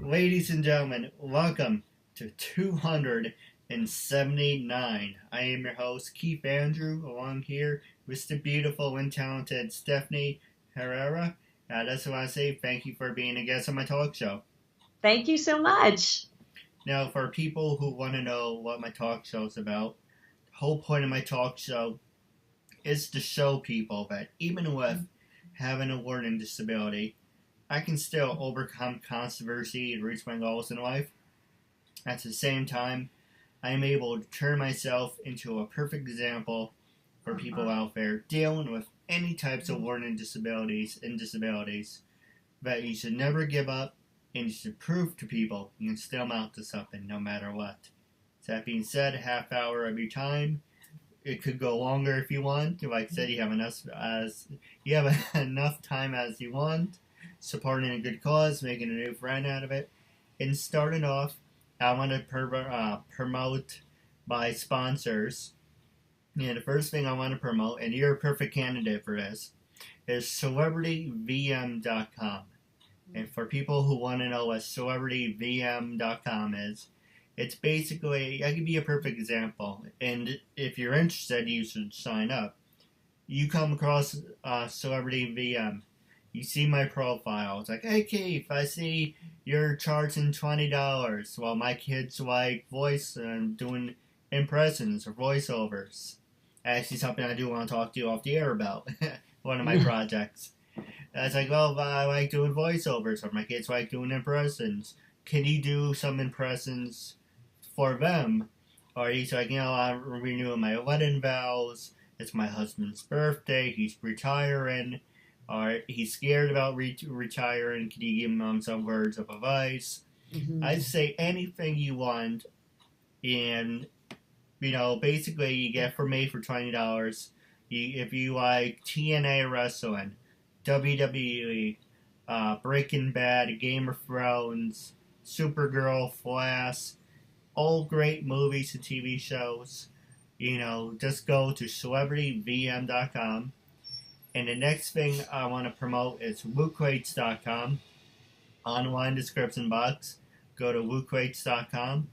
Ladies and gentlemen, welcome to 279. I am your host, Keith Andrew, along here with the beautiful and talented Stephanie Herrera. I just want to say thank you for being a guest on my talk show. Thank you so much. Now, for people who want to know what my talk show is about, the whole point of my talk show is to show people that even with having a learning disability, I can still overcome controversy and reach my goals in life. At the same time, I am able to turn myself into a perfect example for people out there dealing with any types of learning disabilities and disabilities, that you should never give up and you should prove to people you can still amount to something no matter what. That being said, a half hour of your time. It could go longer if you want. Like I said, you have enough time as you want. Supporting a good cause, making a new friend out of it. And starting off, I want to promote my sponsors. And the first thing I want to promote, and you're a perfect candidate for this, is CelebrityVM.com. And for people who want to know what CelebrityVM.com is, it's basically, I'll give you a perfect example. And if you're interested, you should sign up. You come across Celebrity VM. You see my profile. It's like, hey Keith, I see you're charging $20. Well, my kids like voice and doing impressions or voiceovers. Actually, something I do want to talk to you off the air about. One of my projects. It's like, well, I like doing voiceovers, or my kids like doing impressions. Can you do some impressions for them? Or he's like, I'm renewing my wedding vows. It's my husband's birthday. He's retiring. Or he's scared about retiring. Can you give him some words of advice? Mm-hmm. I'd say anything you want. And, basically you get for me for $20. If you like TNA wrestling, WWE, Breaking Bad, Game of Thrones, Supergirl, Flash, all great movies and TV shows, just go to CelebrityVM.com. And the next thing I want to promote is WooQuates.com. Online description box. Go to WooQuates.com.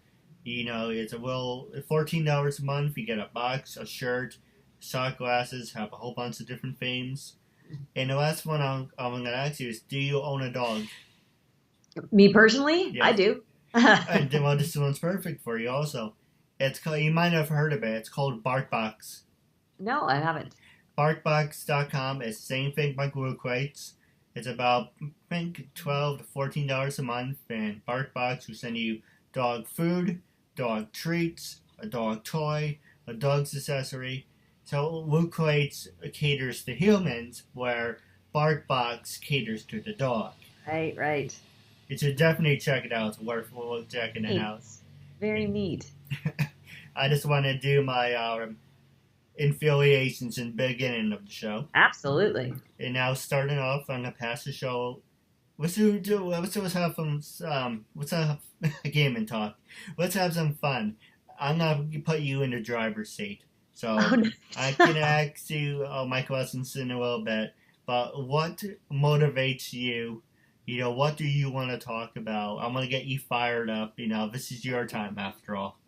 It's $14 a month. You get a box, a shirt, shot glasses, have a whole bunch of different themes. And the last one I'm going to ask you is, do you own a dog? Me personally? Yes. I do. Well, this one's perfect for you also. It's called, you might have heard of it. It's called BarkBox. No, I haven't. BarkBox.com is the same thing like WooQuates. It's about, I think, $12 to $14 a month, and BarkBox will send you dog food, dog treats, a dog toy, a dog's accessory. So WooQuates caters to humans, where BarkBox caters to the dog. Right. You should definitely check it out. It's worth checking it out. Very neat. I just want to do my affiliations in the beginning of the show. Absolutely. And now, starting off, I'm going to pass the show. Let's have a game and talk. Let's have some fun. I'm going to put you in the driver's seat. So I can ask you my questions in a little bit. But what motivates you? What do you want to talk about? I'm going to get you fired up. This is your time after all.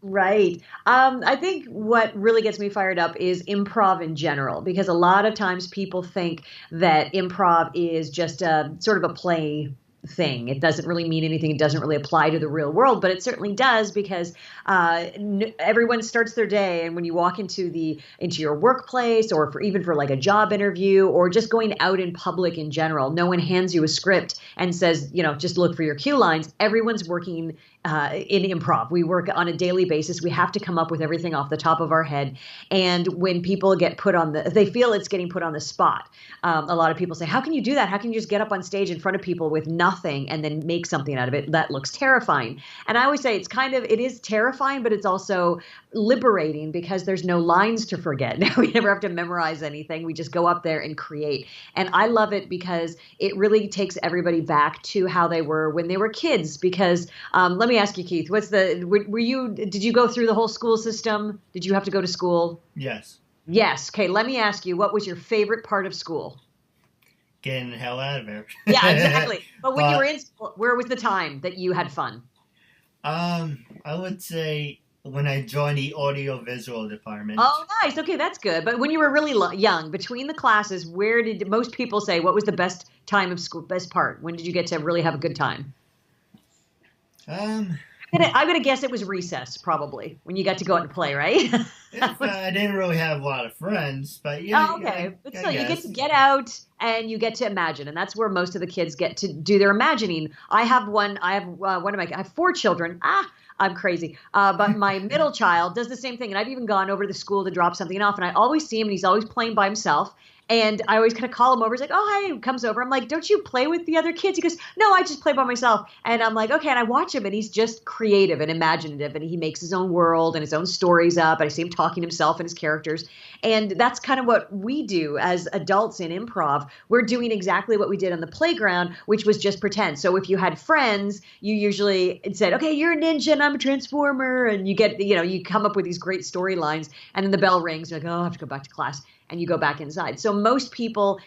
Right. I think what really gets me fired up is improv in general, because a lot of times people think that improv is just a sort of a play thing. It doesn't really mean anything. It doesn't really apply to the real world, but it certainly does, because everyone starts their day, and when you walk into your workplace, or even for like a job interview, or just going out in public in general, no one hands you a script and says, just look for your cue lines. Everyone's working in improv. We work on a daily basis. We have to come up with everything off the top of our head. And when people get they feel it's getting put on the spot. A lot of people say, how can you do that? How can you just get up on stage in front of people with nothing and then make something out of it? That looks terrifying. And I always say it is terrifying, but it's also liberating, because there's no lines to forget. Now we never have to memorize anything. We just go up there and create. And I love it because it really takes everybody back to how they were when they were kids. Because let me ask you, Keith, did you go through the whole school system? Did you have to go to school? Yes. Yes. Okay. Let me ask you, what was your favorite part of school? getting the hell out of there. Yeah, exactly. But when you were in school, where was the time that you had fun? I would say when I joined the audio-visual department. Oh, nice. Okay, that's good. But when you were really young, between the classes, where did most people say, what was the best time of school, best part? When did you get to really have a good time? I'm gonna guess it was recess, probably, when you got to go out and play, right? I didn't really have a lot of friends, but yeah. Oh, okay. But still, you get to get out and you get to imagine, and that's where most of the kids get to do their imagining. I have I have 4 children. I'm crazy. But my middle child does the same thing, and I've even gone over to the school to drop something off, and I always see him, and he's always playing by himself. And I always kind of call him over. He's like, oh, hi. He comes over. I'm like, don't you play with the other kids? He goes, no, I just play by myself. And I'm like, okay. And I watch him, and he's just creative and imaginative, and he makes his own world and his own stories up. And I see him talking to himself and his characters. And that's kind of what we do as adults in improv. We're doing exactly what we did on the playground, which was just pretend. So if you had friends, you usually said, okay, you're a ninja and I'm a transformer. And you get, you come up with these great storylines. And then the bell rings. You're like, oh, I have to go back to class. And you go back inside. So most people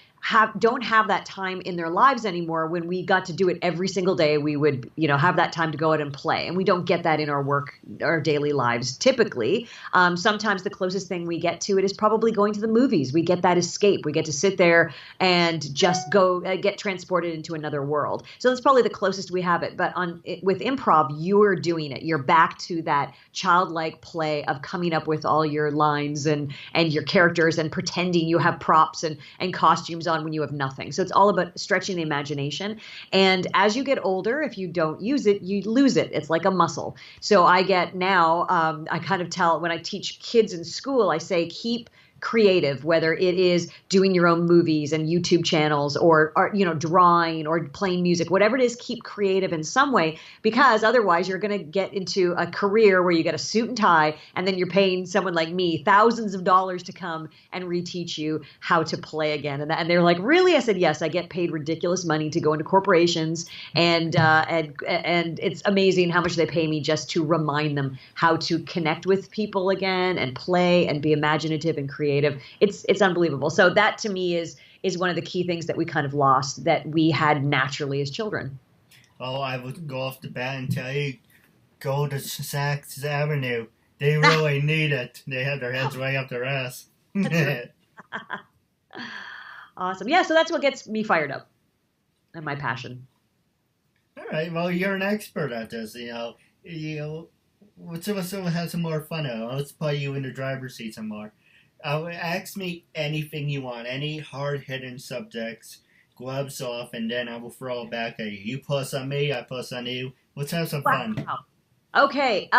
don't have that time in their lives anymore. When we got to do it every single day, we would, have that time to go out and play. And we don't get that in our daily lives typically. Sometimes the closest thing we get to it is probably going to the movies. We get that escape. We get to sit there and just go get transported into another world. So that's probably the closest we have it. But with improv, you're doing it. You're back to that childlike play of coming up with all your lines and your characters and pretending you have props and costumes on when you have nothing. So it's all about stretching the imagination. And as you get older, if you don't use it, you lose it. It's like a muscle. So I get now, I kind of tell when I teach kids in school, I say, keep creative, whether it is doing your own movies and YouTube channels or drawing or playing music, whatever it is, keep creative in some way, because otherwise you're going to get into a career where you get a suit and tie and then you're paying someone like me thousands of dollars to come and reteach you how to play again. And they're like, really? I said, yes, I get paid ridiculous money to go into corporations and it's amazing how much they pay me just to remind them how to connect with people again and play and be imaginative and creative. It's unbelievable. So that to me is one of the key things that we kind of lost that we had naturally as children. Oh, I would go off the bat and tell you, go to Saks Avenue. They really need it. They have their heads way up their ass. Awesome. Yeah, so that's what gets me fired up and my passion. All right. Well, you're an expert at this. Let's have some more fun. Let's put you in the driver's seat some more. Ask me anything you want, any hard-hitting subjects, gloves off, and then I will throw it back at you. You puss on me, I puss on you. Let's have some fun. Okay,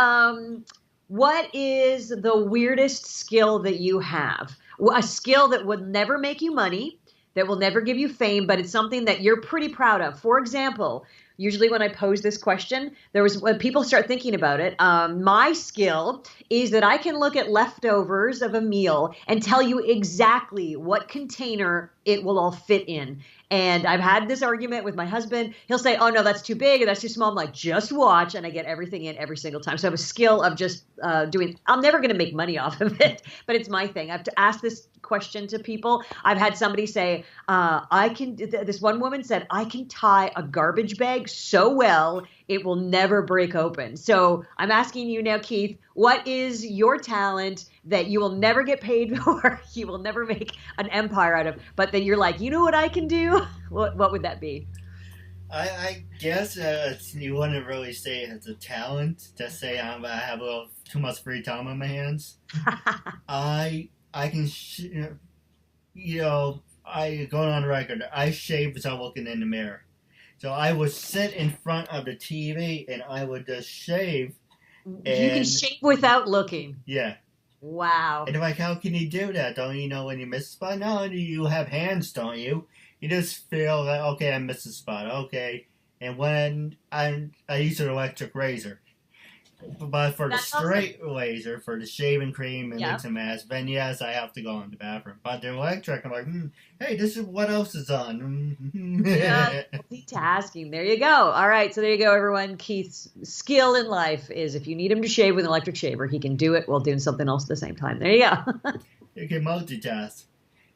what is the weirdest skill that you have? A skill that would never make you money, that will never give you fame, but it's something that you're pretty proud of. For example, usually when I pose this question, when people start thinking about it, my skill is that I can look at leftovers of a meal and tell you exactly what container it will all fit in. And I've had this argument with my husband. He'll say, oh, no, that's too big or that's too small. I'm like, just watch. And I get everything in every single time. So I have a skill of just I'm never going to make money off of it, but it's my thing. I have to ask this question to people. I've had somebody say, this one woman said, I can tie a garbage bag so well, it will never break open. So I'm asking you now, Keith, what is your talent that you will never get paid for, you will never make an empire out of, but that you're like, you know what I can do? What would that be? I guess you wouldn't really say it's a talent. Just say I have a little too much free time on my hands. I can, going on record, I shave without looking in the mirror. So I would sit in front of the TV and I would just shave. You can shave without looking. Yeah. Wow. And I'm like, how can you do that? Don't you know when you miss a spot? No, you have hands, don't you? You just feel like, okay, I missed a spot. Okay. And when I use an electric razor. But for the straight razor, for the shaving cream and mix and mask, then yes, I have to go in the bathroom. But the electric, I'm like, hey, this is what else is on. Yeah, multitasking. There you go. All right, so there you go, everyone. Keith's skill in life is if you need him to shave with an electric shaver, he can do it while doing something else at the same time. There you go. You can multitask.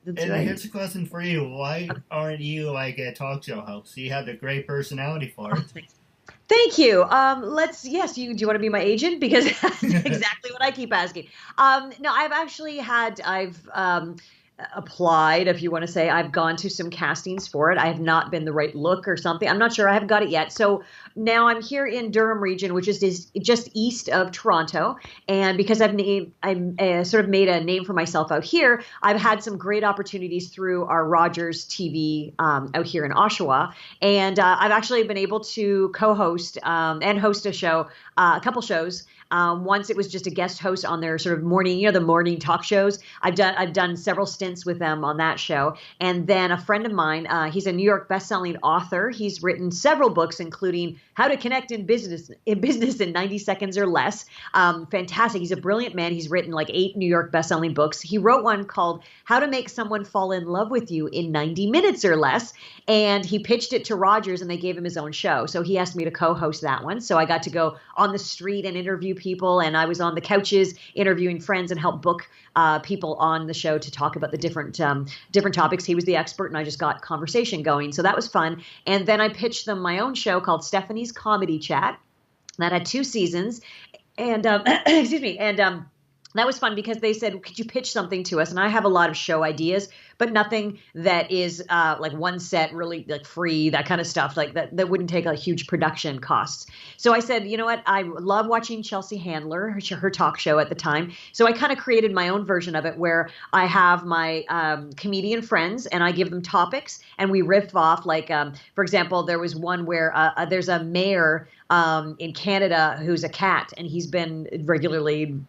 That's And right. here's a question for you. Why aren't you like a talk show host? You have the great personality for Oh, it. thank you. Yes, do you want to be my agent? Because that's exactly what I keep asking. No, I've applied, if you want to say. I've gone to some castings for it. I have not been the right look or something. I'm not sure. I haven't got it yet. So now I'm here in Durham Region, which is just east of Toronto. And because I'm sort of made a name for myself out here, I've had some great opportunities through our Rogers TV out here in Oshawa. And I've actually been able to co-host and host a couple shows. Once it was just a guest host on their sort of morning, the morning talk shows. I've done several stints with them on that show. And then a friend of mine, he's a New York best-selling author. He's written several books, including How to Connect in Business in 90 Seconds or Less. Fantastic. He's a brilliant man. He's written like 8 New York best-selling books. He wrote one called How to Make Someone Fall in Love with You in 90 Minutes or Less. And he pitched it to Rogers and they gave him his own show. So he asked me to co-host that one. So I got to go on the street and interview people. And I was on the couches interviewing friends and help book people on the show to talk about the different topics. He was the expert and I just got conversation going. So that was fun. And then I pitched them my own show called Stephanie's Comedy Chat that had 2 seasons. And excuse me. And that was fun because they said, could you pitch something to us? And I have a lot of show ideas, but nothing that is like one set, really like free, that kind of stuff, like that wouldn't take a huge production costs. So I said, you know what? I love watching Chelsea Handler, her talk show at the time. So I kind of created my own version of it where I have my comedian friends and I give them topics and we riff off. Like, for example, there was one where there's a mayor in Canada who's a cat, and he's been regularly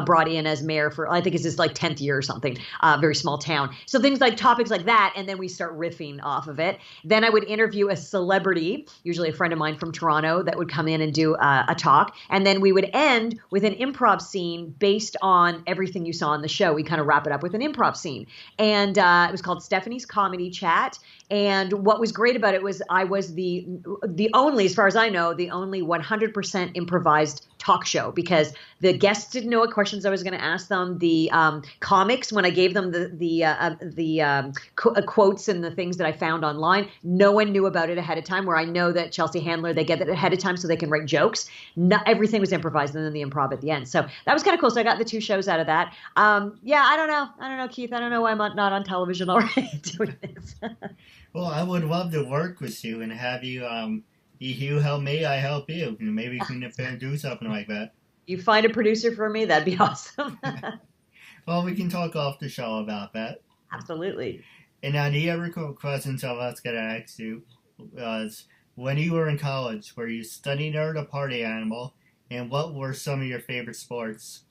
brought in as mayor for, I think it's his like 10th year or something, very small town. So things like topics like that, and then we start riffing off of it. Then I would interview a celebrity, usually a friend of mine from Toronto, that would come in and do a talk. And then we would end with an improv scene based on everything you saw on the show. We kind of wrap it up with an improv scene. And it was called Stephanie's Comedy Chat. And what was great about it was I was the only, as far as I know, the only 100% improvised talk show, because the guests didn't know what questions I was going to ask them. The comics, when I gave them the quotes and the things that I found online, no one knew about it ahead of time, where I know that Chelsea Handler, they get it ahead of time so they can write jokes. Everything was improvised, and then the improv at the end. So that was kind of cool. So I got the 2 shows out of that. Yeah, I don't know, Keith. I don't know why I'm not on television already doing this. Well, I would love to work with you and have you, you help me, I help you. Maybe we can do something like that. You find a producer for me, that'd be awesome. Well, we can talk off the show about that. Absolutely. And now, the other questions I was going to ask you was, when you were in college, were you study nerd or party animal? And what were some of your favorite sports?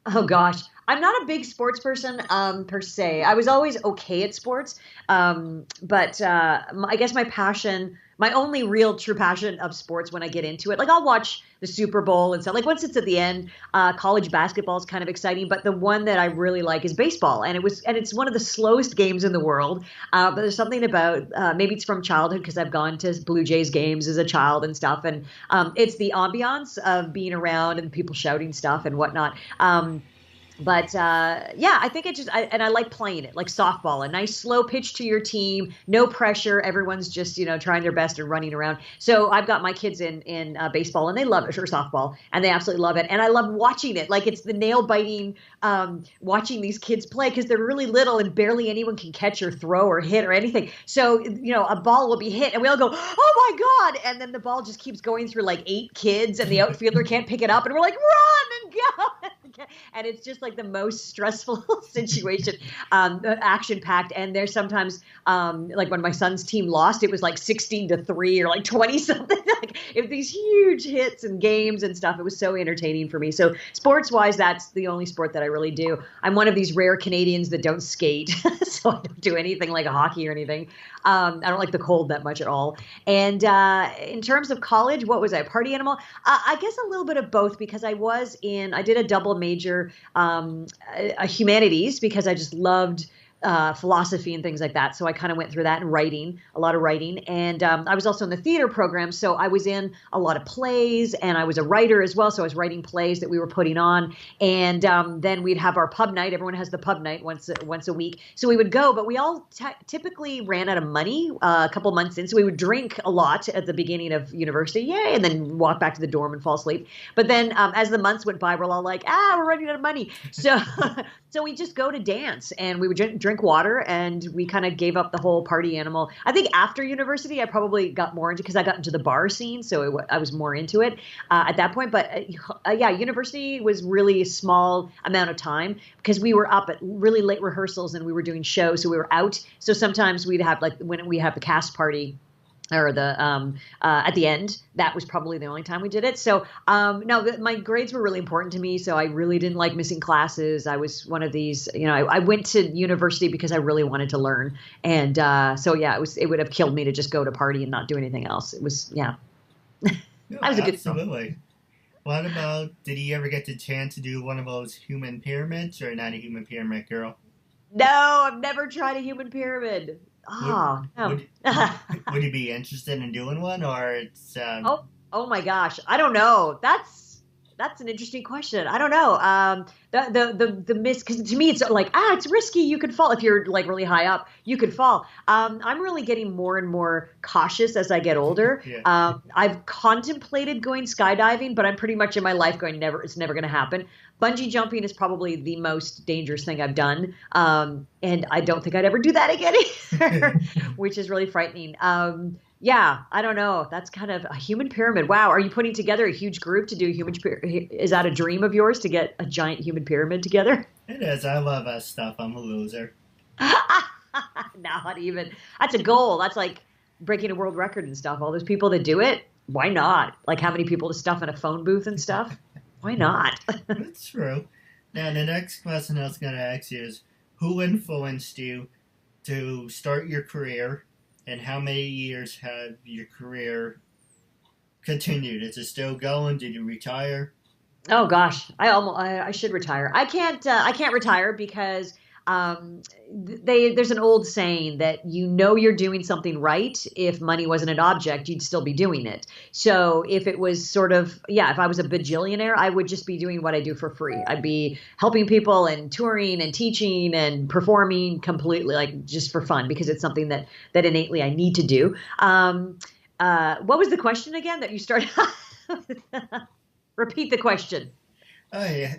Oh gosh, I'm not a big sports person per se. I was always okay at sports, but I guess my only real true passion of sports when I get into it, like I'll watch the Super Bowl and stuff. Like once it's at the end, college basketball is kind of exciting, but the one that I really like is baseball, and it's one of the slowest games in the world. But there's something about maybe it's from childhood because I've gone to Blue Jays games as a child and stuff, and it's the ambiance of being around and people shouting stuff and whatnot. But yeah, I think I like playing it, like softball, a nice slow pitch to your team, no pressure. Everyone's just, trying their best and running around. So I've got my kids in baseball and they love it, or softball, and they absolutely love it. And I love watching it. Like it's the nail biting, watching these kids play because they're really little and barely anyone can catch or throw or hit or anything. So, a ball will be hit and we all go, oh my God. And then the ball just keeps going through like 8 kids and the outfielder can't pick it up. And we're like, run and go. And it's just like the most stressful situation, action packed. And there's sometimes like when my son's team lost, it was like 16-3 or like 20 something. Like it was these huge hits and games and stuff. It was so entertaining for me. So sports wise, that's the only sport that I really do. I'm one of these rare Canadians that don't skate. So I don't do anything like a hockey or anything. I don't like the cold that much at all. And in terms of college, what was I, a party animal? I guess a little bit of both, because I did a double major, a humanities, because I just loved philosophy and things like that. So I kind of went through that and writing, a lot of writing. And I was also in the theater program. So I was in a lot of plays and I was a writer as well. So I was writing plays that we were putting on. And then we'd have our pub night. Everyone has the pub night once a week. So we would go, but we all typically ran out of money a couple months in. So we would drink a lot at the beginning of university. Yay. And then walk back to the dorm and fall asleep. But then as the months went by, we're all like, we're running out of money. So, so we just go to dance and we would drink water, and we kind of gave up the whole party animal. I think after university, I probably got more into, because I got into the bar scene, so I was more into it at that point. But yeah, university was really a small amount of time because we were up at really late rehearsals and we were doing shows, so we were out. So sometimes we'd have, like when we have the cast party, or the at the end, that was probably the only time we did it. So no, my grades were really important to me. So I really didn't like missing classes. I was one of these, I went to university because I really wanted to learn. And so yeah, it would have killed me to just go to party and not do anything else. It was, yeah. No, I was a good absolutely. What about, did you ever get the chance to do one of those human pyramids, or not a human pyramid girl? No, I've never tried a human pyramid. Oh, no. Would you be interested in doing one, or it's? Oh my gosh, I don't know. That's an interesting question. I don't know. The miss, because to me it's like it's risky. You could fall if you're like really high up. You could fall. I'm really getting more and more cautious as I get older. Yeah. I've contemplated going skydiving, but I'm pretty much in my life going It's never going to happen. Bungee jumping is probably the most dangerous thing I've done. And I don't think I'd ever do that again either, which is really frightening. Yeah, I don't know. That's kind of a human pyramid. Wow. Are you putting together a huge group to do a human pyramid? Is that a dream of yours, to get a giant human pyramid together? It is. I love that stuff. I'm a loser. Not even. That's a goal. That's like breaking a world record and stuff. All those people that do it, why not? Like how many people to stuff in a phone booth and stuff? Why not? That's true. Now, the next question I was going to ask you is, who influenced you to start your career, and how many years have your career continued? Is it still going? Did you retire? Oh gosh, I should retire. I can't retire because there's an old saying that you're doing something right. If money wasn't an object, you'd still be doing it. So if it was sort of, if I was a bajillionaire, I would just be doing what I do for free. I'd be helping people and touring and teaching and performing completely, like just for fun, because it's something that innately I need to do. What was the question again that you started? Repeat the question. Oh, yeah.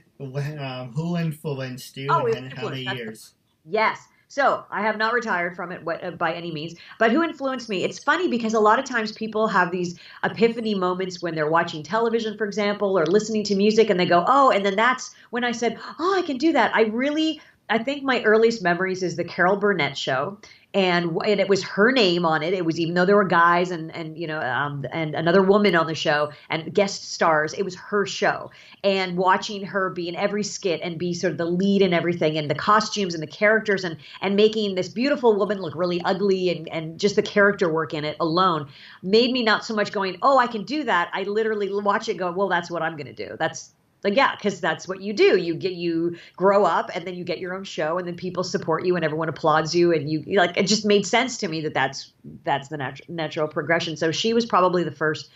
Who influenced you, and how many years? Yes. So I have not retired from it by any means, but who influenced me? It's funny because a lot of times people have these epiphany moments when they're watching television, for example, or listening to music, and they go, oh, and then that's when I said, oh, I can do that. I think my earliest memories is the Carol Burnett show. And it was her name on it. It was, even though there were guys and another woman on the show and guest stars, it was her show. And watching her be in every skit and be sort of the lead and everything, and the costumes and the characters, and making this beautiful woman look really ugly, and just the character work in it alone made me not so much going, oh, I can do that. I literally watch it go, well, that's what I'm going to do. That's like, yeah, because that's what you do. You grow up, and then you get your own show, and then people support you, and everyone applauds you, and you like. It just made sense to me that's the natural progression. So she was probably the first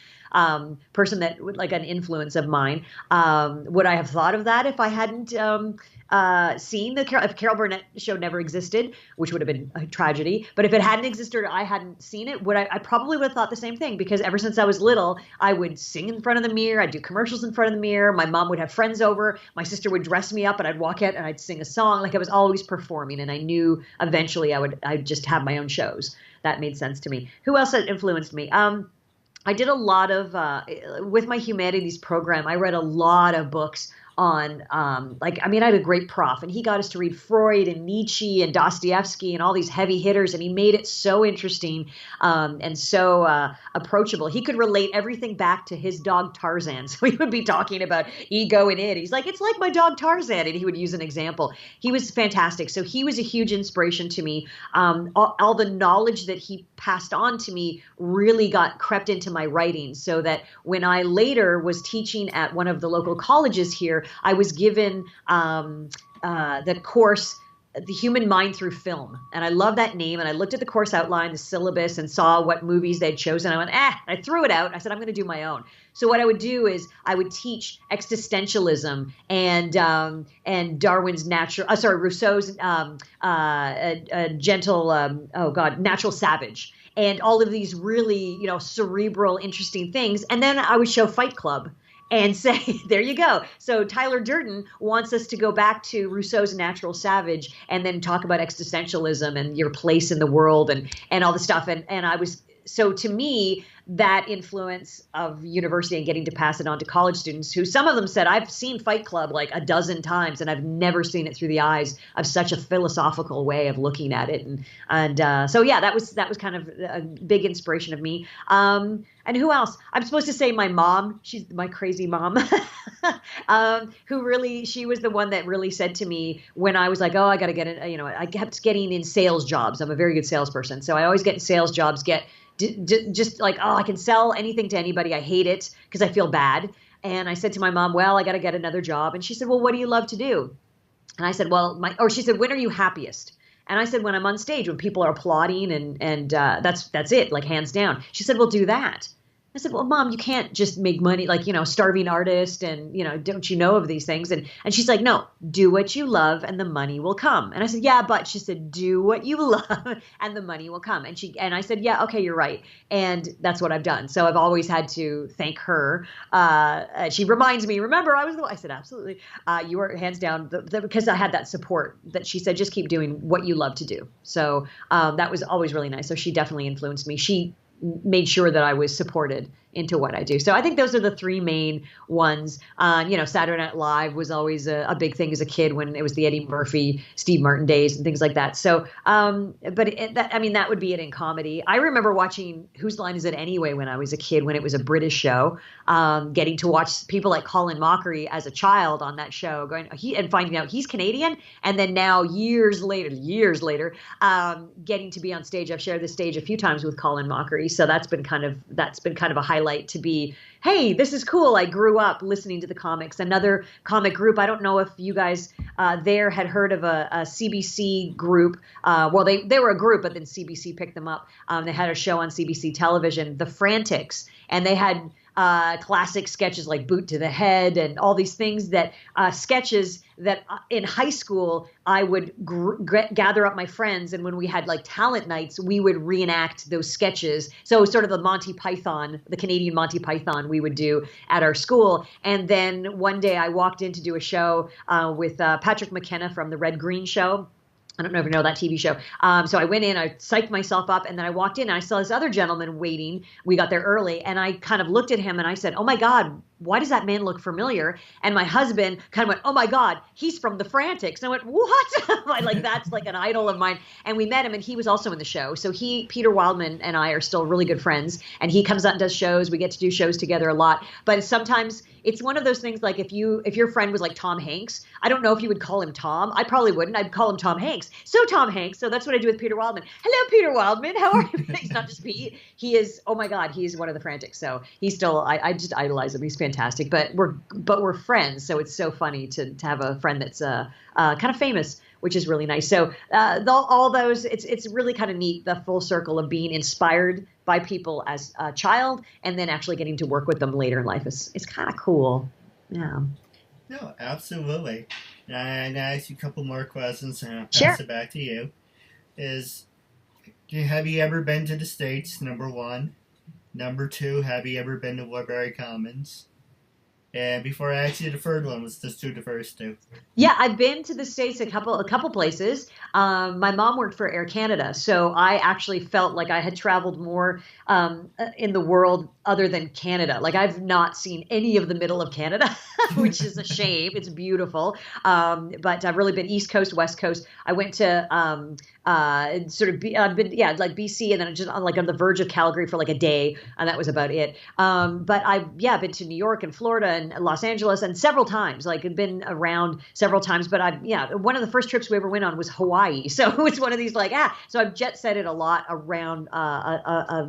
person that would, like, an influence of mine. Would I have thought of that if I hadn't seen if Carol Burnett show never existed, which would have been a tragedy. But if it hadn't existed or I hadn't seen it, I probably would have thought the same thing, because ever since I was little, I would sing in front of the mirror. I'd do commercials in front of the mirror. My mom would have friends over. My sister would dress me up, and I'd walk out and I'd sing a song. Like, I was always performing, and I knew eventually I'd just have my own shows. That made sense to me. Who else had influenced me? I did a lot of, with my humanities program, I read a lot of books on, I had a great prof, and he got us to read Freud and Nietzsche and Dostoevsky and all these heavy hitters, and he made it so interesting and so approachable. He could relate everything back to his dog Tarzan. So he would be talking about ego and it. He's like, it's like my dog Tarzan, and he would use an example. He was fantastic. So he was a huge inspiration to me. All the knowledge that he passed on to me really crept into my writing, so that when I later was teaching at one of the local colleges here, I was given the course the human mind through film. And I love that name. And I looked at the course outline, the syllabus, and saw what movies they'd chosen. I went, I threw it out. I said, I'm going to do my own. So what I would do is I would teach existentialism and Darwin's Rousseau's Natural Savage, and all of these really, cerebral, interesting things. And then I would show Fight Club and say, there you go. So Tyler Durden wants us to go back to Rousseau's Natural Savage and then talk about existentialism and your place in the world and all the stuff. And I was, so to me, that influence of university and getting to pass it on to college students, who some of them said, I've seen Fight Club like a dozen times and I've never seen it through the eyes of such a philosophical way of looking at it. So yeah, that was kind of a big inspiration of me. And who else? I'm supposed to say my mom. She's my crazy mom, she was the one that really said to me when I was like, oh, I got to get it. I kept getting in sales jobs. I'm a very good salesperson. So I always get in sales jobs, just like, oh, I can sell anything to anybody. I hate it because I feel bad. And I said to my mom, well, I got to get another job. And she said, well, what do you love to do? And I said, she said, when are you happiest? And I said, when I'm on stage, when people are applauding and that's it, like hands down. She said, well, do that. I said, well, Mom, you can't just make money like, starving artist and, don't you know of these things? And she's like, no, do what you love and the money will come. And I said, yeah, but she said, do what you love and the money will come. And I said, yeah, okay, you're right. And that's what I've done. So I've always had to thank her. She reminds me, remember, I said, absolutely. You were hands down because I had that support that she said, just keep doing what you love to do. So that was always really nice. So she definitely influenced me. She made sure that I was supported into what I do. So I think those are the three main ones. Saturday Night Live was always a big thing as a kid when it was the Eddie Murphy, Steve Martin days and things like that. So, that would be it in comedy. I remember watching Whose Line Is It Anyway when I was a kid, when it was a British show, getting to watch people like Colin Mockery as a child on that show, and finding out he's Canadian. And then now years later, getting to be on stage. I've shared the stage a few times with Colin Mockery. So that's been kind of a highlight to be, hey, this is cool. I grew up listening to the comics. Another comic group, I don't know if you guys there had heard of a CBC group. They were a group, but then CBC picked them up. They had a show on CBC television, The Frantics, and they had classic sketches like Boot to the Head and all these things sketches that in high school I would gather up my friends, and when we had like talent nights, we would reenact those sketches. So sort of the Canadian Monty Python we would do at our school. And then one day I walked in to do a show with Patrick McKenna from the Red Green Show. I don't know if you know that TV show. So I went in, I psyched myself up, and then I walked in and I saw this other gentleman waiting. We got there early, and I kind of looked at him and I said, oh my God, why does that man look familiar? And my husband kind of went, oh my God, he's from The Frantics. And I went, what? That's like an idol of mine. And we met him, and he was also in the show. So Peter Wildman and I are still really good friends, and he comes out and does shows. We get to do shows together a lot. But sometimes it's one of those things, like if your friend was like Tom Hanks, I don't know if you would call him Tom. I probably wouldn't. I'd call him Tom Hanks. So Tom Hanks. So that's what I do with Peter Wildman. Hello, Peter Wildman. How are you? He's not just Pete. He is, oh my God, he's one of the Frantics. So he's still, I just idolize him. He's fantastic. But we're friends. So it's so funny to have a friend that's kind of famous, which is really nice. So all those, it's really kind of neat, the full circle of being inspired by people as a child and then actually getting to work with them later in life. It's kind of cool. Yeah. No, absolutely. And I'm going to ask you a couple more questions and I'll Sure. pass it back to you. Have you ever been to the States, number one? Number two, have you ever been to Woodbury Commons? And before I ask you the third one, let's just do the first two. Yeah, I've been to the States a couple places. My mom worked for Air Canada, so I actually felt like I had traveled more in the world other than Canada. Like I've not seen any of the middle of Canada, which is a shame. It's beautiful, but I've really been East Coast, West Coast. I went to I've been like BC, and then just on the verge of Calgary for like a day, and that was about it. But I've been to New York and Florida and Los Angeles and several times. Like I've been around several times, but one of the first trips we ever went on was Hawaii. So it was one of these so I've jet setted a lot around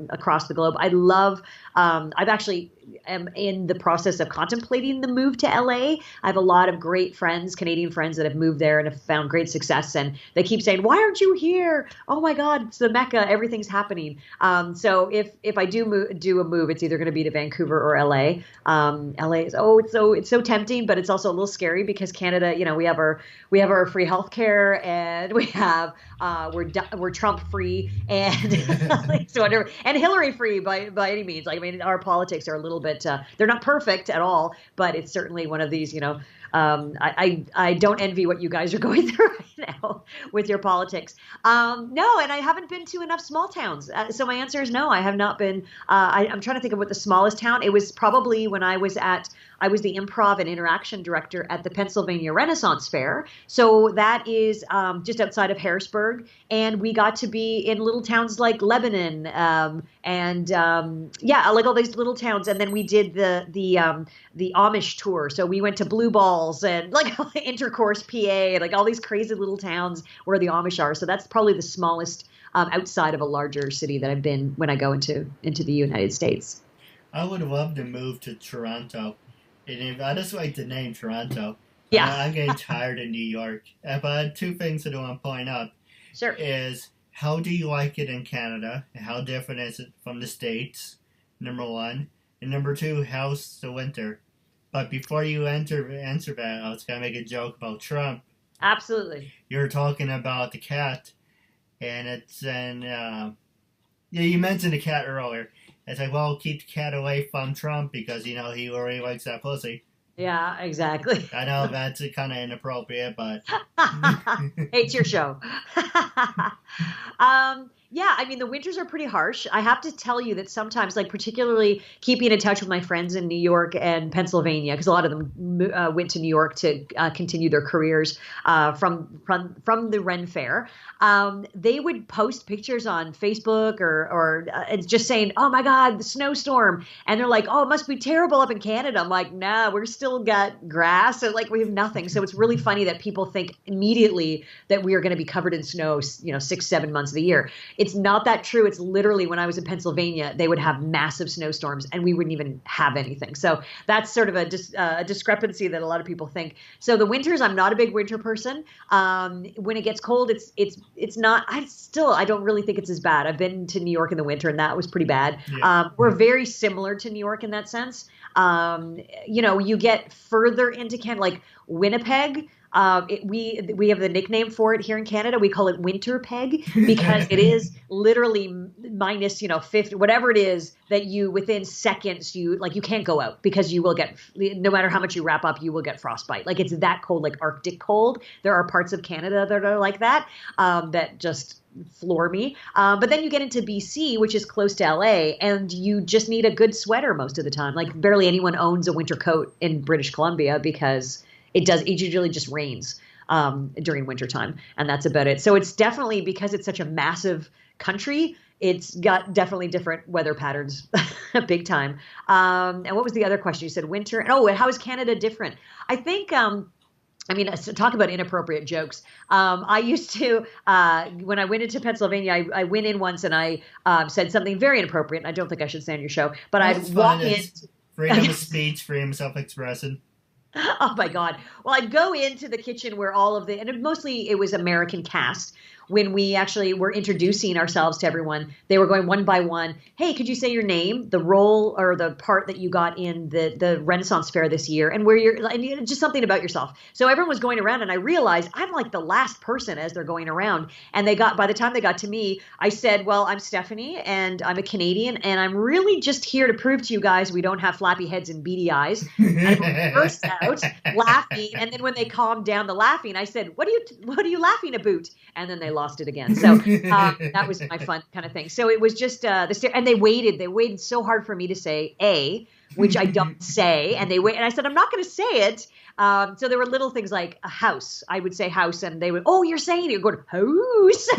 across the globe. I love. I've actually am in the process of contemplating the move to to LA. I have a lot of great friends, Canadian friends that have moved there and have found great success. And they keep saying, why aren't you here? Oh my God, it's the Mecca. Everything's happening. So if I do a move, it's either going to be to Vancouver or LA. LA is, it's so tempting, but it's also a little scary because Canada, we have our free healthcare, and we have, we're Trump free and so whatever, and Hillary free by any means. Like, I mean, our politics are a little bit, they're not perfect at all, but it's certainly one of these, I don't envy what you guys are going through right now with your politics. No, and I haven't been to enough small towns. So my answer is no, I have not been. I'm trying to think of what the smallest town. It was probably when I was the improv and interaction director at the Pennsylvania Renaissance Fair. So that is just outside of Harrisburg. And we got to be in little towns like Lebanon like all these little towns. And then we did the Amish tour. So we went to Blue Balls and like Intercourse, PA, and like all these crazy little towns where the Amish are. So that's probably the smallest outside of a larger city that I've been when I go into the United States. I would love to move to Toronto. And I just like the name Toronto. Yeah. I'm getting tired of New York. But two things that I want to point out. Sure. Is how do you like it in Canada? How different is it from the States? Number one. And number two, how's the winter? But before you answer that, I was going to make a joke about Trump. Absolutely. You were talking about the cat. And it's you mentioned the cat earlier. It's like, well, keep the cat away from Trump because, he already likes that pussy. Yeah, exactly. I know that's kind of inappropriate, but... Hey, it's your show. Yeah, I mean, the winters are pretty harsh. I have to tell you that sometimes, like particularly keeping in touch with my friends in New York and Pennsylvania, because a lot of them went to New York to continue their careers from the Ren Fair. They would post pictures on Facebook or just saying, "Oh my God, the snowstorm," and they're like, "Oh, it must be terrible up in Canada." I'm like, "Nah, we're still got grass, and like we have nothing." So it's really funny that people think immediately that we are going to be covered in snow, 6-7 months of the year. It's not that true. It's literally when I was in Pennsylvania, they would have massive snowstorms and we wouldn't even have anything. So that's sort of a discrepancy that a lot of people think. So the winters, I'm not a big winter person. When it gets cold, it's not. I don't really think it's as bad. I've been to New York in the winter and that was pretty bad. Yeah. We're very similar to New York in that sense. You get further into Canada, like Winnipeg. We have the nickname for it here in Canada. We call it Winter Peg because it is literally minus, 50, whatever it is that you within seconds, you can't go out because you will get, no matter how much you wrap up, you will get frostbite. Like it's that cold, like Arctic cold. There are parts of Canada that are like that, that just floor me. But then you get into BC, which is close to LA, and you just need a good sweater most of the time. Like barely anyone owns a winter coat in British Columbia because it usually just rains during wintertime, and that's about it. So it's definitely, because it's such a massive country, it's got definitely different weather patterns, big time. And what was the other question? You said winter. Oh, how is Canada different? I think, talk about inappropriate jokes. I used to, when I went into Pennsylvania, I went in once and I said something very inappropriate, and I don't think I should say on your show, but I'd walk in. Freedom of speech, freedom of self-expression. Oh my God. Well, I'd go into the kitchen where and mostly it was American cast. When we actually were introducing ourselves to everyone, they were going one by one. Hey, could you say your name, the role or the part that you got in the Renaissance Fair this year, and just something about yourself. So everyone was going around, and I realized I'm like the last person as they're going around. And by the time they got to me, I said, well, I'm Stephanie and I'm a Canadian, and I'm really just here to prove to you guys we don't have flappy heads and beady eyes. And I burst out laughing. And then when they calmed down the laughing, I said, what are you laughing about? And then they lost it again. So that was my fun kind of thing. So it was just and they waited so hard for me to say A, which I don't say. And I said, I'm not going to say it. So there were little things like a house. I would say house, and they would, oh, you're saying it. You'd go to house.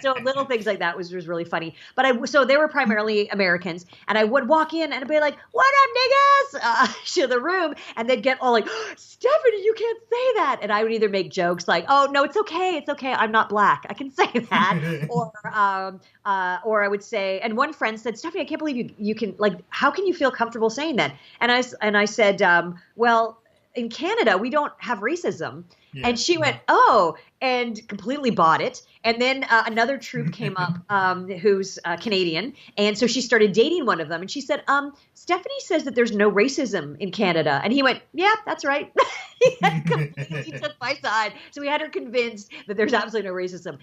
So little things like that was really funny. But so they were primarily Americans, and I would walk in and I'd be like, what up, niggas? To the room, and they'd get all like, Stephanie, you can't say that. And I would either make jokes like, oh, no, it's okay. I'm not black. I can say that. Or I would say, and one friend said, Stephanie, I can't believe you can like, how can you feel comfortable saying that? And I said, well, in Canada, we don't have racism. Yeah. And she went, oh, and completely bought it. And then another troop came up who's Canadian. And so she started dating one of them. And she said, Stephanie says that there's no racism in Canada. And he went, yeah, that's right. He completely took my side. So we had her convinced that there's absolutely no racism.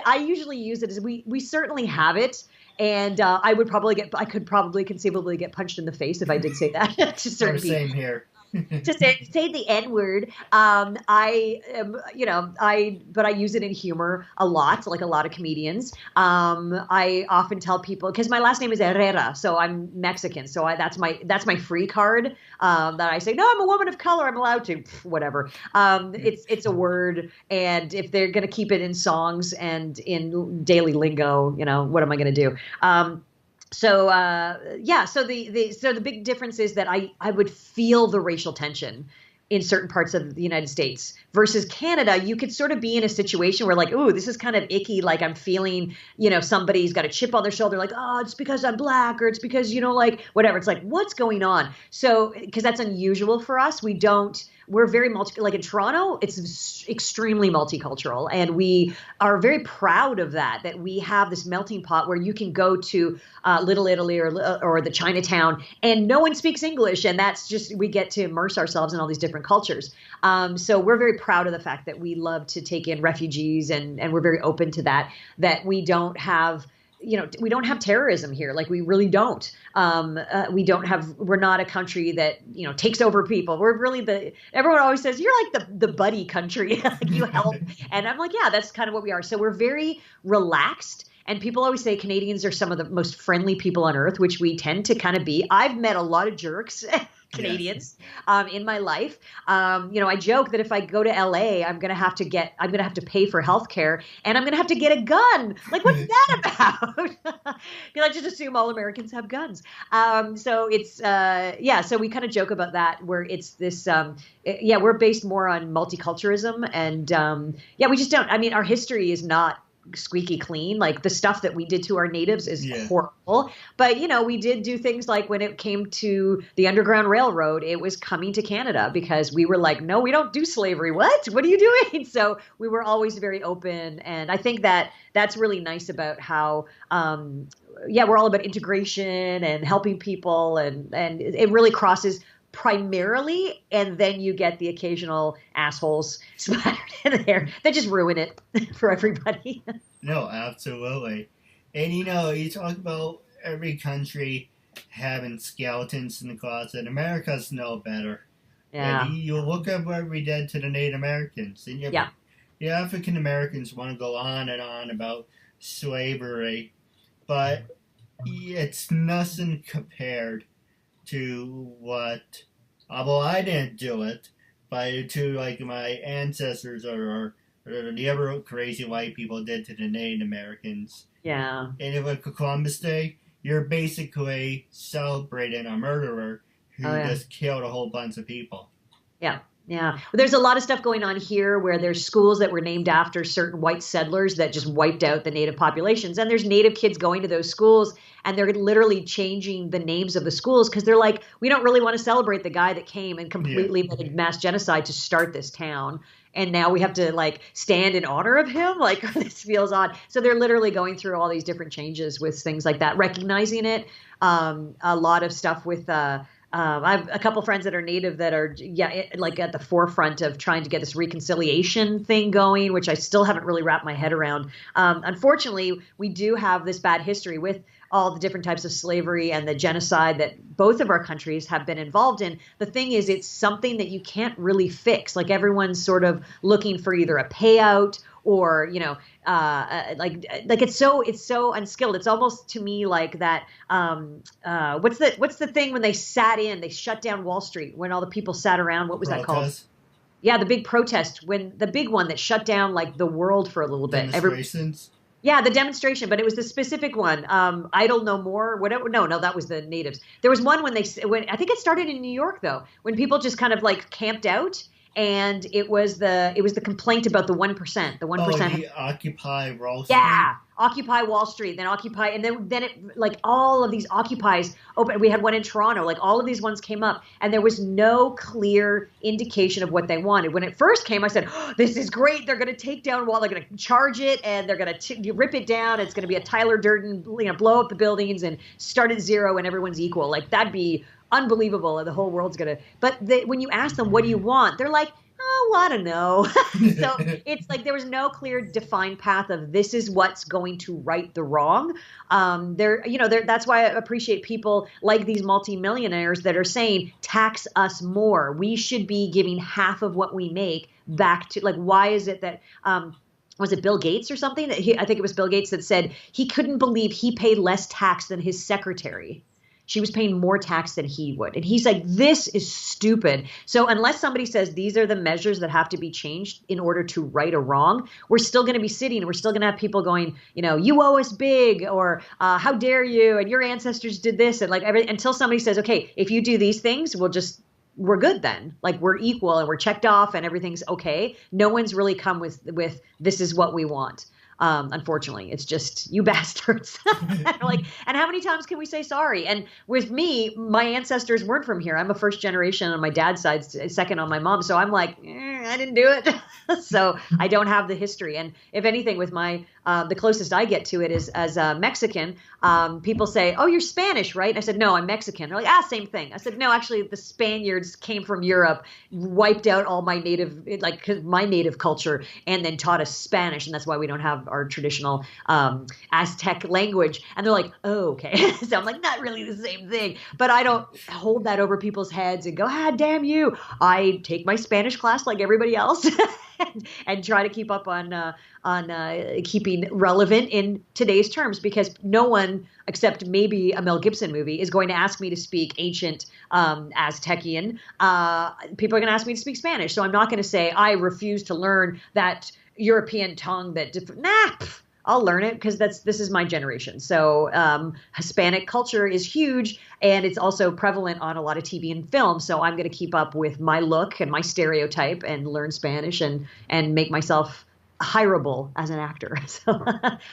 I usually use it as we certainly have it. And I could probably conceivably get punched in the face if I did say that to certain people. Same here. To say the N word. But I use it in humor a lot, like a lot of comedians. I often tell people, because my last name is Herrera, so I'm Mexican. So that's my free card, that I say, no, I'm a woman of color. I'm allowed to, whatever. It's a word. And if they're going to keep it in songs and in daily lingo, what am I going to do? So the big difference is that I would feel the racial tension in certain parts of the United States versus Canada. You could sort of be in a situation where like, ooh, this is kind of icky. Like I'm feeling, somebody's got a chip on their shoulder. Like, oh, it's because I'm black, or it's because, like whatever. It's like, what's going on? So, because that's unusual for us. We're very like in Toronto, it's extremely multicultural. And we are very proud of that we have this melting pot where you can go to Little Italy or the Chinatown and no one speaks English. And that's just, we get to immerse ourselves in all these different cultures. So we're very proud of the fact that we love to take in refugees and we're very open to that we don't have, we don't have terrorism here. Like we really don't. We're not a country that, takes over people. We're really everyone always says, you're like the buddy country. Like you help. And I'm like, yeah, that's kind of what we are. So we're very relaxed. And people always say Canadians are some of the most friendly people on earth, which we tend to kind of be. I've met a lot of jerks, Canadians, in my life. I joke that if I go to LA, I'm going to have to pay for healthcare and I'm going to have to get a gun. Like, what's that about? Because I just assume all Americans have guns. So it's, so we kind of joke about that where it's this, we're based more on multiculturalism and, we just don't, our history is not squeaky clean. Like the stuff that we did to our natives is horrible. But, we did do things like when it came to the Underground Railroad, it was coming to Canada because we were like, no, we don't do slavery. What are you doing? So we were always very open. And I think that that's really nice about how, we're all about integration and helping people. And it really crosses primarily, and then you get the occasional assholes splattered in there that just ruin it for everybody. No, absolutely. And you talk about every country having skeletons in the closet. America's no better. Yeah. And you look at what we did to the Native Americans. And the African Americans want to go on and on about slavery, but it's nothing compared to what, although I didn't do it, but to like my ancestors or the other crazy white people did to the Native Americans. Yeah. And if like Columbus Day, you're basically celebrating a murderer who just killed a whole bunch of people. Yeah. Yeah. Well, there's a lot of stuff going on here where there's schools that were named after certain white settlers that just wiped out the native populations. And there's native kids going to those schools and they're literally changing the names of the schools because they're like, we don't really want to celebrate the guy that came and completely did mass genocide to start this town. And now we have to like stand in honor of him. Like this feels odd. So they're literally going through all these different changes with things like that, recognizing it. A lot of stuff with, I have a couple friends that are native that are, like at the forefront of trying to get this reconciliation thing going, which I still haven't really wrapped my head around. Unfortunately, we do have this bad history with all the different types of slavery and the genocide that both of our countries have been involved in. The thing is, it's something that you can't really fix. Like everyone's sort of looking for either a payout or, like it's so unskilled. It's almost to me like that. What's the thing when they shut down Wall Street when all the people sat around? What was that called? Yeah, the big protest the big one that shut down like the world for a little bit. Demonstrations. Yeah, the demonstration, but it was the specific one. Idle no more. Whatever. No, that was the natives. There was one when I think it started in New York though, when people just kind of like camped out, and it was the complaint about the 1%. The 1%. Oh, the Occupy Wall Street. Yeah. Occupy Wall Street, then Occupy, and then it, like, all of these occupies open. We had one in Toronto, like all of these ones came up, and there was no clear indication of what they wanted. When it first came, I said, oh, this is great. They're going to take down wall, they're going to charge it, and they're going to rip it down. It's going to be a Tyler Durden, blow up the buildings and start at zero and everyone's equal. Like, that'd be unbelievable, and the whole world's going to, but when you ask them, what do you want? They're like, oh, I don't know. So it's like there was no clear defined path of this is what's going to right the wrong. That's why I appreciate people like these multimillionaires that are saying, tax us more. We should be giving half of what we make back to, like, why is it that, was it Bill Gates or something? I think it was Bill Gates that said he couldn't believe he paid less tax than his secretary. She was paying more tax than he would. And he's like, this is stupid. So unless somebody says these are the measures that have to be changed in order to right a wrong, we're still going to be sitting and we're still going to have people going, you owe us big, or how dare you, and your ancestors did this, and like until somebody says, okay, if you do these things, we're good then. Like, we're equal and we're checked off and everything's okay. No one's really come with this is what we want. Unfortunately, it's just, you bastards. Like, and how many times can we say sorry? And with me, my ancestors weren't from here. I'm a first generation on my dad's side, second on my mom. So I'm like, I didn't do it. So I don't have the history. And if anything, with my, the closest I get to it is as a Mexican. People say, oh, you're Spanish, right? And I said, no, I'm Mexican. They're like, same thing. I said, no, actually the Spaniards came from Europe, wiped out all my native culture, and then taught us Spanish. And that's why we don't have our traditional Aztec language. And they're like, oh, okay. So I'm like, not really the same thing. But I don't hold that over people's heads and go, damn you. I take my Spanish class like everybody else and try to keep up on keeping relevant in today's terms, because no one except maybe a Mel Gibson movie is going to ask me to speak ancient Aztecian. People are going to ask me to speak Spanish. So I'm not going to say I refuse to learn that European tongue I'll learn it because this is my generation. So Hispanic culture is huge, and it's also prevalent on a lot of TV and film. So I'm going to keep up with my look and my stereotype and learn Spanish and make myself hireable as an actor. So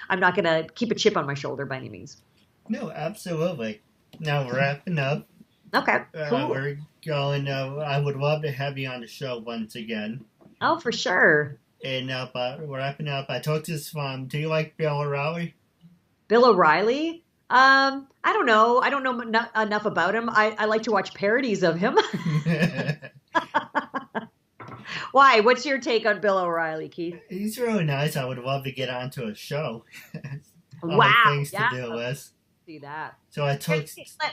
I'm not going to keep a chip on my shoulder by any means. No, absolutely. Now, wrapping up. Okay, cool. We're going, I would love to have you on the show once again. Oh, for sure. And wrapping up, I talked to this from, do you like Bill O'Reilly? Bill O'Reilly? I don't know. I don't know enough about him. I like to watch parodies of him. Why? What's your take on Bill O'Reilly, Keith? He's really nice. I would love to get onto a show. Wow. Things to do with. See that. So I took.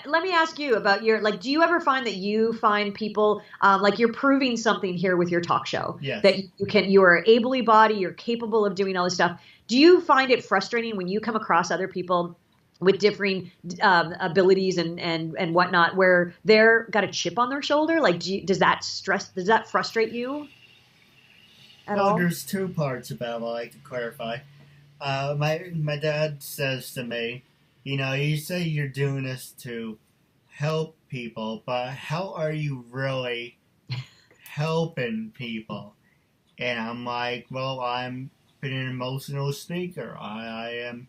Let me ask you about your, like, do you ever find that you find people, like, you're proving something here with your talk show? Yes. That you are ably bodied, you're capable of doing all this stuff. Do you find it frustrating when you come across other people with differing abilities and whatnot, where they're got a chip on their shoulder? Like, does that frustrate you at all? There's two parts about it I like to clarify. My dad says to me, you say you're doing this to help people, but how are you really helping people? And I'm like, well, I'm an emotional speaker. I am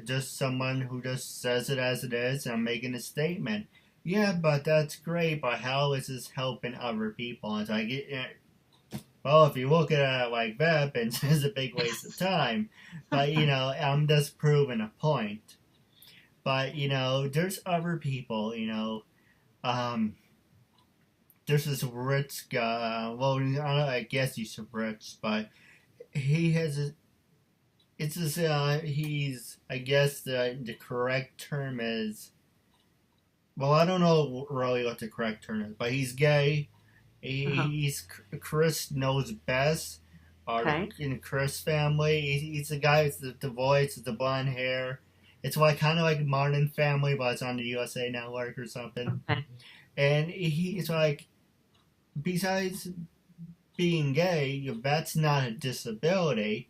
just someone who just says it as it is, and I'm making a statement. Yeah, but that's great, but how is this helping other people? And so I get, well, if you look at it like that, then it's a big waste of time. But, I'm just proving a point. But, there's other people, there's this rich guy, well, I guess he's rich, but he has he's, I guess the correct term is, well, I don't know really what the correct term is, but he's gay. He's Chris knows best. In Chris family, he's the guy with the voice, with the blonde hair. It's kind of like Modern Family, but it's on the USA Network or something. Okay. And he's like, besides being gay, that's not a disability,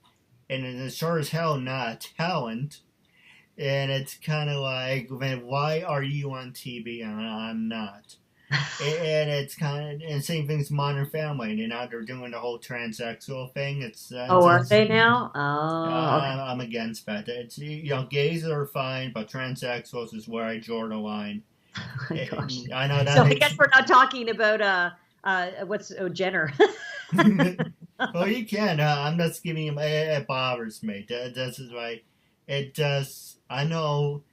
and it's sure as hell not a talent. And it's kind of like, man, why are you on TV and I'm not? And it's kind of and same thing as Modern Family. And now they're doing the whole transsexual thing. Oh, are they now? Oh, okay. I'm against that. It's gays are fine, but transsexuals is where I draw the line. Oh my gosh. I know that. So I guess we're not talking about Jenner. Well, you can. I'm just giving him. It bothers me. This is why it does. I know.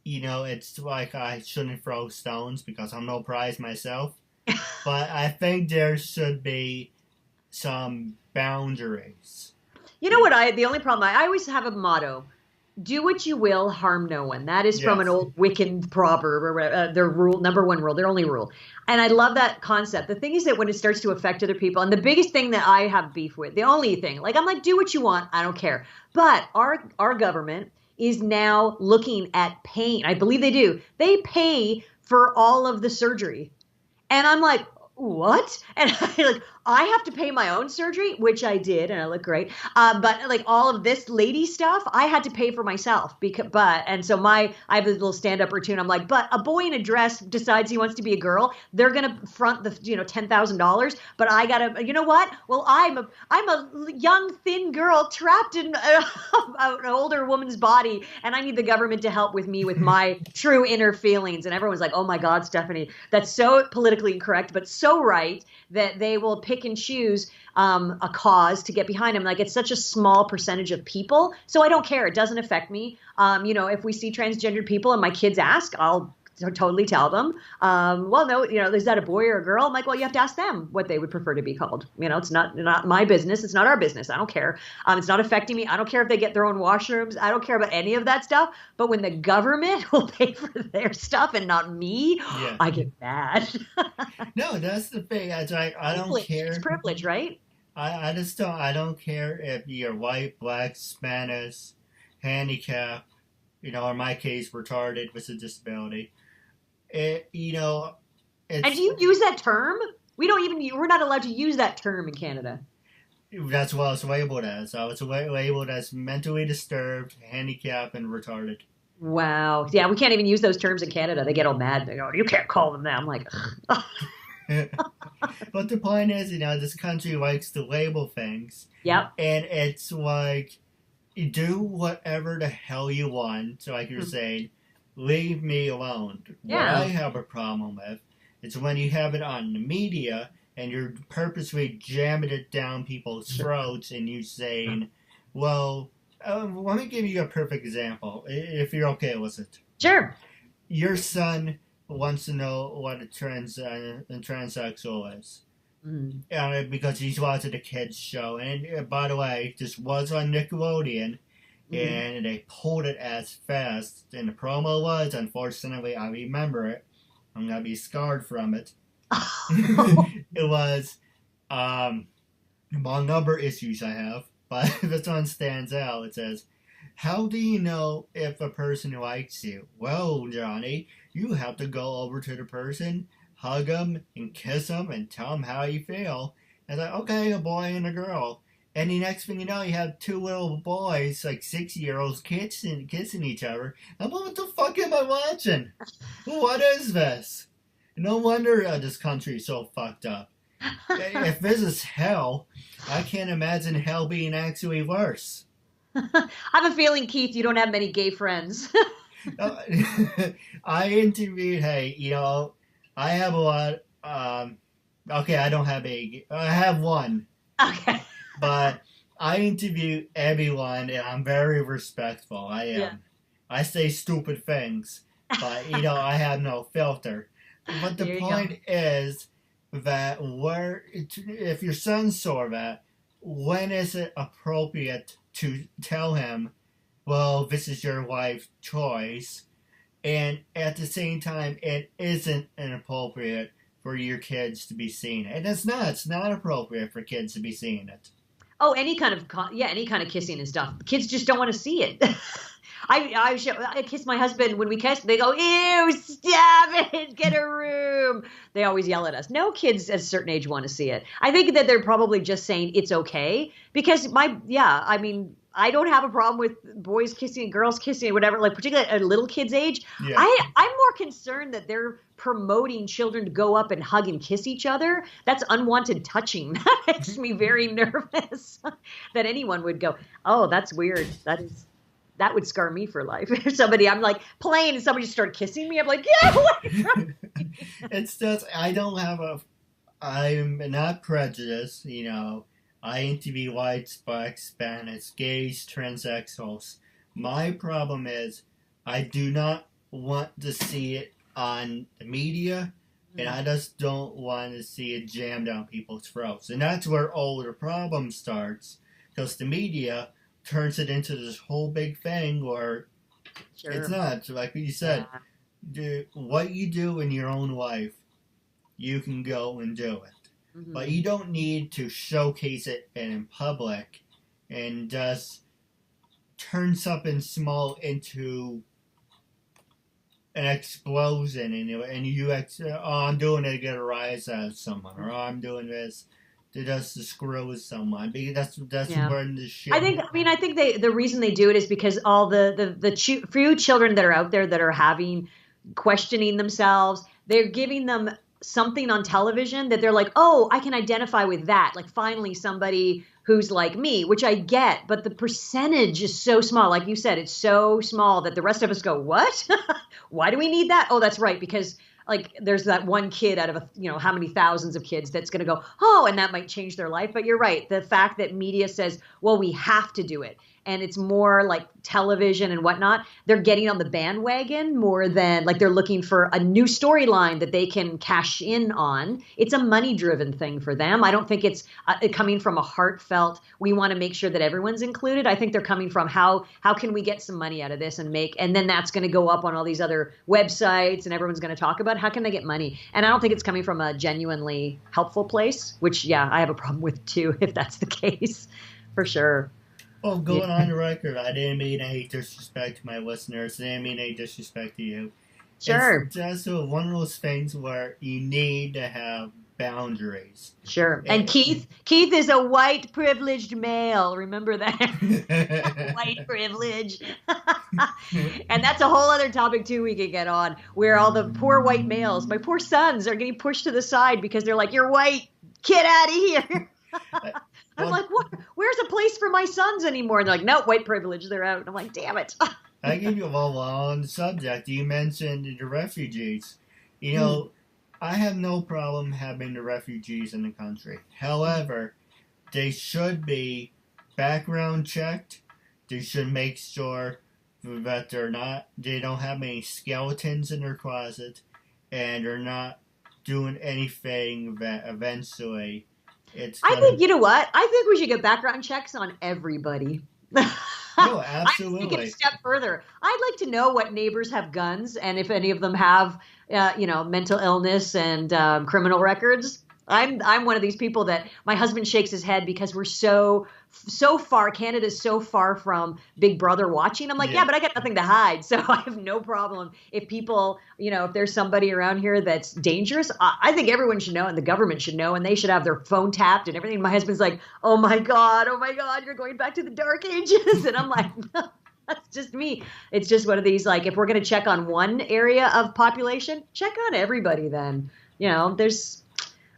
It's like I shouldn't throw stones because I'm no prize myself. But I think there should be some boundaries. You know what? The only problem I always have a motto: "Do what you will, harm no one." That is from an old Wiccan proverb, or their rule, number one rule, their only rule. And I love that concept. The thing is that when it starts to affect other people, and the biggest thing that I have beef with, the only thing, like I'm like, do what you want, I don't care. But our government is now looking at paying. I believe they do. They pay for all of the surgery. And I'm like, what? And I have to pay my own surgery, which I did, and I look great. But like all of this lady stuff, I had to pay for myself and so I have a little stand-up routine. I'm like, but a boy in a dress decides he wants to be a girl. They're gonna front the $10,000, but I gotta. You know what? Well, I'm a young thin girl trapped in an older woman's body, and I need the government to help me with my true inner feelings. And everyone's like, oh my God, Stephanie, that's so politically incorrect, but so right that they will pick and choose a cause to get behind them. Like it's such a small percentage of people. So I don't care. It doesn't affect me. If we see transgendered people and my kids ask, I'll totally tell them. Well, no, is that a boy or a girl? I'm like, well, you have to ask them what they would prefer to be called. It's not my business. It's not our business. I don't care. It's not affecting me. I don't care if they get their own washrooms. I don't care about any of that stuff. But when the government will pay for their stuff and not me, I get mad. No, that's the thing. I don't care. It's privilege, right? I just don't. I don't care if you're white, black, Spanish, handicapped, or in my case, retarded with a disability. And do you use that term? We're not allowed to use that term in Canada. That's what I was labeled as. I was labeled as mentally disturbed, handicapped, and retarded. Wow. Yeah, we can't even use those terms in Canada. They get all mad. They go, you can't call them that. I'm like, But the point is, this country likes to label things. Yep. And it's like, do whatever the hell you want. So like you're saying, leave me alone. Yeah. What I have a problem with is when you have it on the media and you're purposely jamming it down people's throats and you saying, well, let me give you a perfect example, if you're okay with it. Sure. Your son wants to know what a transsexual is. Because he's watching a kids show. And by the way, this was on Nickelodeon. And they pulled it as fast. And the promo was, unfortunately, I remember it. I'm going to be scarred from it. It was, among other issues I have, but this one stands out. It says, how do you know if a person likes you? Well, Johnny, you have to go over to the person, hug them, and kiss them, and tell them how you feel. And it's like, okay, a boy and a girl. And the next thing you know, you have two little boys, like 6-year-olds, kissing each other. I'm like, what the fuck am I watching? What is this? No wonder this country is so fucked up. If this is hell, I can't imagine hell being actually worse. I have a feeling, Keith, you don't have many gay friends. I interviewed, I have a lot, okay, I don't have I have one. Okay. But I interview everyone, and I'm very respectful. I am. Yeah. I say stupid things, but, I have no filter. But the point is that if your son saw that, when is it appropriate to tell him, well, this is your wife's choice, and at the same time, it isn't inappropriate for your kids to be seeing it. And it's not appropriate for kids to be seeing it. Oh, any kind of kissing and stuff. Kids just don't want to see it. I kiss my husband when we kiss. They go, ew, stop it, get a room. They always yell at us. No kids at a certain age want to see it. I think that they're probably just saying it's okay because I don't have a problem with boys kissing and girls kissing, whatever, like particularly at a little kid's age. Yeah. I'm more concerned that they're promoting children to go up and hug and kiss each other. That's unwanted touching. That makes me very nervous that anyone would go, oh, that's weird. That would scar me for life. If somebody, I'm like playing and somebody just started kissing me, I'm like, yeah, what? It's just, I'm not prejudiced, you know. I interview whites, blacks, Hispanics, gays, transsexuals. My problem is I do not want to see it on the media, and I just don't want to see it jammed down people's throats. And that's where all the problem starts, because the media turns it into this whole big thing where it's not. So like you said, what you do in your own life, you can go and do it. But you don't need to showcase it in public and just turn something small into an explosion. And you I'm doing it to get a rise out of someone, or I'm doing this to just screw with someone. Because that's where the shit. I think the reason they do it is because all the few children that are out there that are questioning themselves, they're giving them something on television that they're like, oh, I can identify with that. Like finally somebody who's like me, which I get, but the percentage is so small. Like you said, it's so small that the rest of us go, what? Why do we need that? Oh, that's right. Because like there's that one kid out of how many thousands of kids that's going to go, oh, and that might change their life. But you're right. The fact that media says, well, we have to do it. And it's more like television and whatnot. They're getting on the bandwagon more than like they're looking for a new storyline that they can cash in on. It's a money-driven thing for them. I don't think it's coming from a heartfelt, we want to make sure that everyone's included. I think they're coming from how can we get some money out of this and then that's going to go up on all these other websites and everyone's going to talk about how can they get money. And I don't think it's coming from a genuinely helpful place, which, yeah, I have a problem with too, if that's the case, for sure. Well, going on the record, I didn't mean any disrespect to my listeners. I didn't mean any disrespect to you. Sure. It's just one of those things where you need to have boundaries. Sure. And Keith is a white privileged male. Remember that? White privilege. And that's a whole other topic too we could get on, where all the poor white males, my poor sons, are getting pushed to the side because they're like, you're white, get out of here. I'm like, what? Where's a place for my sons anymore? And they're like, no, white privilege, they're out. And I'm like, damn it. I give you on the subject. You mentioned the refugees. You know, I have no problem having the refugees in the country. However, they should be background checked. They should make sure that they don't have any skeletons in their closet, and they're not doing anything that eventually I think, you know what? I think we should get background checks on everybody. No, absolutely. I think a step further. I'd like to know what neighbors have guns and if any of them have, mental illness and criminal records. I'm one of these people that my husband shakes his head because we're so far. Canada's so far from Big Brother watching. I'm like, yeah, but I got nothing to hide, so I have no problem if people, if there's somebody around here that's dangerous. I think everyone should know, and the government should know, and they should have their phone tapped and everything. My husband's like, oh my god, you're going back to the dark ages, and I'm like, no, that's just me. It's just one of these, like, if we're going to check on one area of population, check on everybody. Then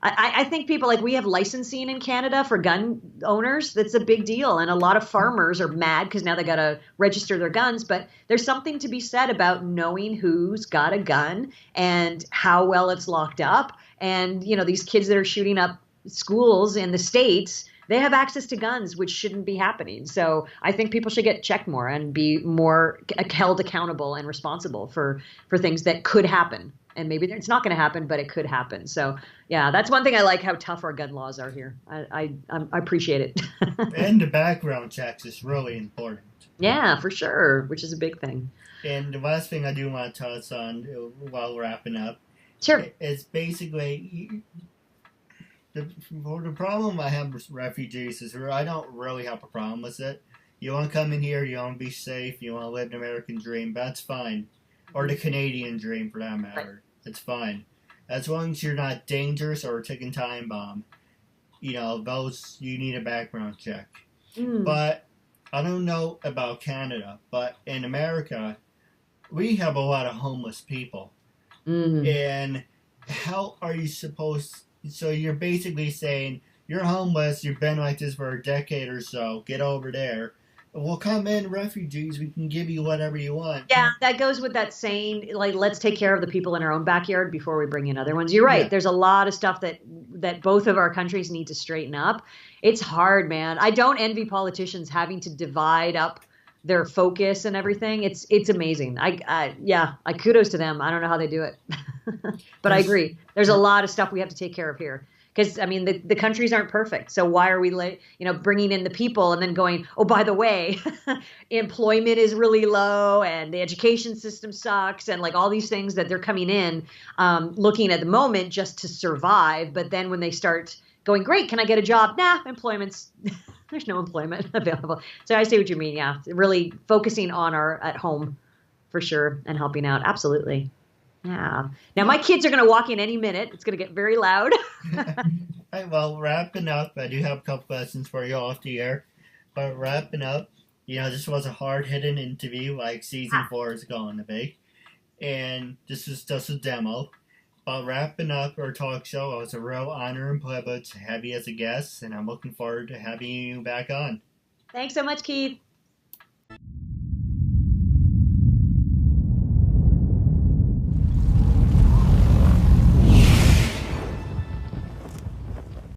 I think people, like, we have licensing in Canada for gun owners. That's a big deal. And a lot of farmers are mad because now they got to register their guns. But there's something to be said about knowing who's got a gun and how well it's locked up. And, these kids that are shooting up schools in the States, they have access to guns, which shouldn't be happening. So I think people should get checked more and be more held accountable and responsible for things that could happen. And maybe it's not going to happen, but it could happen. So, yeah, that's one thing I like, how tough our gun laws are here. I appreciate it. And the background checks is really important. Yeah, for sure, which is a big thing. And the last thing I do want to touch on while wrapping up is basically the problem I have with refugees is I don't really have a problem with it. You want to come in here, you want to be safe, you want to live the American dream, that's fine. Or the Canadian dream, for that matter. Right. It's fine. As long as you're not dangerous or a ticking time bomb, those, you need a background check. But I don't know about Canada, but in America, we have a lot of homeless people. Mm. And how are you supposed? So you're basically saying you're homeless. You've been like this for a decade or so. Get over there. We'll come in, refugees. We can give you whatever you want. Yeah, that goes with that saying, like, let's take care of the people in our own backyard before we bring in other ones. You're right. Yeah. There's a lot of stuff that both of our countries need to straighten up. It's hard, man. I don't envy politicians having to divide up their focus and everything. It's amazing. I kudos to them. I don't know how they do it, but I agree. There's a lot of stuff we have to take care of here. Because, I mean, the countries aren't perfect. So why are we, bringing in the people and then going, oh, by the way, employment is really low and the education system sucks and like all these things that they're coming in looking at the moment just to survive. But then when they start going, great, can I get a job? Nah, there's no employment available. So I see what you mean. Yeah, really focusing on our at home for sure and helping out. Absolutely. Yeah. Now my kids are going to walk in any minute. It's going to get very loud. Right, well, wrapping up, I do have a couple questions for you off the air. But wrapping up, this was a hard-hitting interview like season 4 is going to be. And this is just a demo. But wrapping up our talk show, it was a real honor and privilege to have you as a guest, and I'm looking forward to having you back on. Thanks so much, Keith.